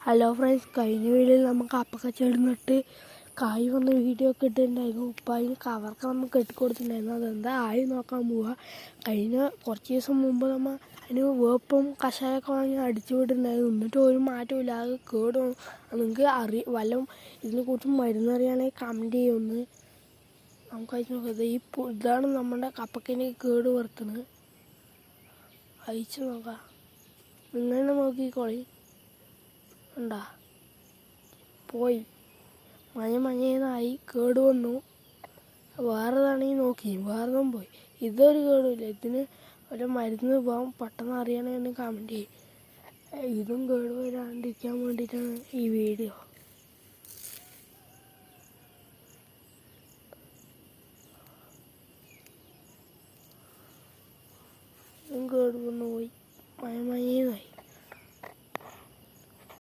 Hello friends, കഴിഞ്ഞ വീഡിയോയിൽ നമുക്ക് കപ്പക്കച്ചവടം നട്ട് കായ് വന്ന വീഡിയോ ഒക്കെ ഇട്ടിട്ടുണ്ടായിരുന്നു. ഇപ്പം അതിന് കവർക്ക് നമ്മൾ കെട്ടിക്കൊടുത്തിട്ടുണ്ടായിരുന്നു. അതെന്താ ആയി നോക്കാൻ പോവുക. കഴിഞ്ഞ കുറച്ച് ദിവസം മുമ്പ് നമ്മൾ അതിന് വേപ്പും കഷായമൊക്കെ വാങ്ങി അടിച്ചു വിട്ടിട്ടുണ്ടായിരുന്നു. എന്നിട്ട് ഒരു മാറ്റമില്ല, അത് കേട്. നിങ്ങൾക്ക് വല്ലതും ഇതിനെക്കുറിച്ച് മരുന്നറിയാണെങ്കിൽ കമൻറ്റ് ചെയ്യുമെന്ന് നമുക്ക് അയച്ചു നോക്കാം. ഇതാണ് നമ്മുടെ കപ്പക്കിന് കേട് വരുത്തുന്നത്. അയച്ചു നോക്കാം, നിങ്ങൾ നോക്കിക്കോളി. ഉണ്ടാ പോയി മഞ്ഞേന്നായി കേട് വന്നു. വേറെതാണെങ്കിൽ നോക്കി വേറെതും പോയി. ഇതൊരു കേടുമില്ല. ഇതിന് ഒരു മരുന്ന് പോകാൻ പെട്ടെന്ന് അറിയണമെന്ന് കമൻറ്റ് ചെയ്യും. ഇതും കേട് വരാണ്ടിരിക്കാൻ വേണ്ടിയിട്ടാണ് ഈ വീഡിയോ. ഇതും കേട് വന്നു പോയി, മഞ്ഞേന്നായി.